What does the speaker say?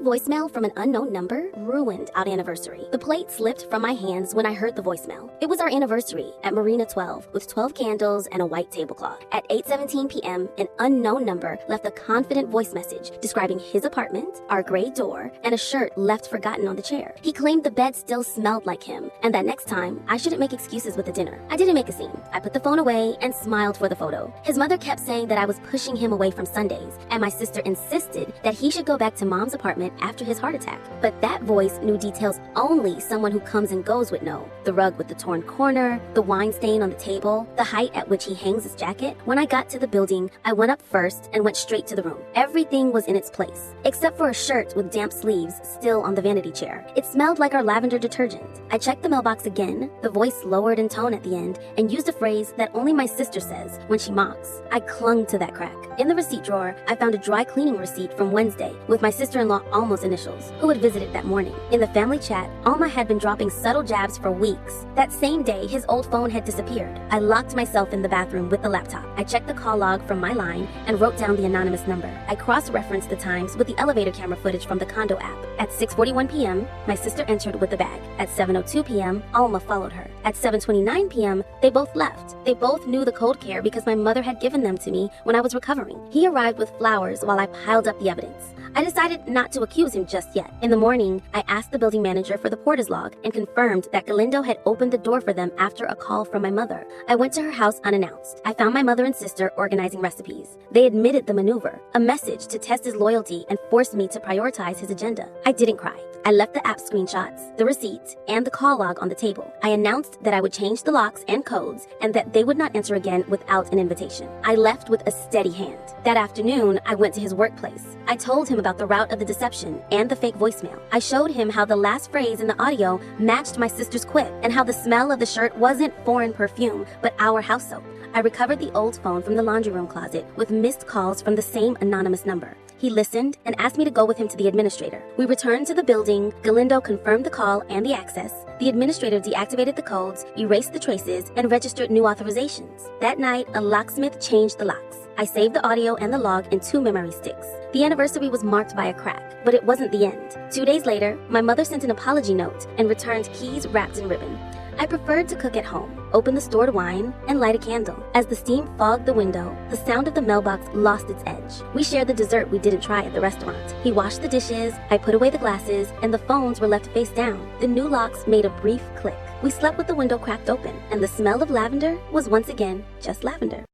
voicemail from an unknown number ruined our anniversary. The plate slipped from my hands when I heard the voicemail. It was our anniversary at Marina 12 with 12 candles and a white tablecloth. At 8:17 p.m., an unknown number left a confident voice message describing his apartment, our gray door, and a shirt left forgotten on the chair. He claimed the bed still smelled like him and that next time I shouldn't make excuses with the dinner. I didn't make a scene. I put the phone away and smiled for the photo. His mother kept saying that I was pushing him away from Sundays, and my sister insisted that he should go back to Mom's apartment after his heart attack. But that voice knew details only someone who comes and goes would know. The rug with the torn corner, the wine stain on the table, the height at which he hangs his jacket. When I got to the building, I went up first and went straight to the room. Everything was in its place, except for a shirt with damp sleeves still on the vanity chair. It smelled like our lavender detergent. I checked the mailbox again, the voice lowered in tone at the end, and used a phrase that only my sister says when she mocks. I clung to that crack. In the receipt drawer, I found a dry cleaning receipt from Wednesday with my sister-in-law Alma's initials, who had visited that morning. In the family chat, Alma had been dropping subtle jabs for weeks. That same day, his old phone had disappeared. I locked myself in the bathroom with the laptop. I checked the call log from my line and wrote down the anonymous number. I cross-referenced the times with the elevator camera footage from the condo app. At 6:41 p.m., my sister entered with the bag. At 7:02 p.m., Alma followed her. At 7:29 p.m., they both left. They both knew the cold care because my mother had given them to me when I was recovering. He arrived with flowers while I piled up the evidence. I decided not to accuse him just yet. In the morning, I asked the building manager for the porter's log and confirmed that Galindo had opened the door for them after a call from my mother. I went to her house unannounced. I found my mother and sister organizing recipes. They admitted the maneuver, a message to test his loyalty and force me to prioritize his agenda. I didn't cry. I left the app screenshots, the receipt, and the call log on the table. I announced that I would change the locks and codes and that they would not enter again without an invitation. I left with a steady hand. That afternoon, I went to his workplace. I told him about the route of the deception and the fake voicemail. I showed him how the last phrase in the audio matched my sister's quip and how the smell of the shirt wasn't foreign perfume, but our house soap. I recovered the old phone from the laundry room closet with missed calls from the same anonymous number. He listened and asked me to go with him to the administrator. We returned to the building. Galindo confirmed the call and the access. The administrator deactivated the codes, erased the traces, and registered new authorizations. That night, a locksmith changed the locks. I saved the audio and the log in 2 memory sticks. The anniversary was marked by a crack, but it wasn't the end. 2 days later, my mother sent an apology note and returned keys wrapped in ribbon. I preferred to cook at home, open the stored wine, and light a candle. As the steam fogged the window, the sound of the mailbox lost its edge. We shared the dessert we didn't try at the restaurant. He washed the dishes, I put away the glasses, and the phones were left face down. The new locks made a brief click. We slept with the window cracked open, and the smell of lavender was once again just lavender.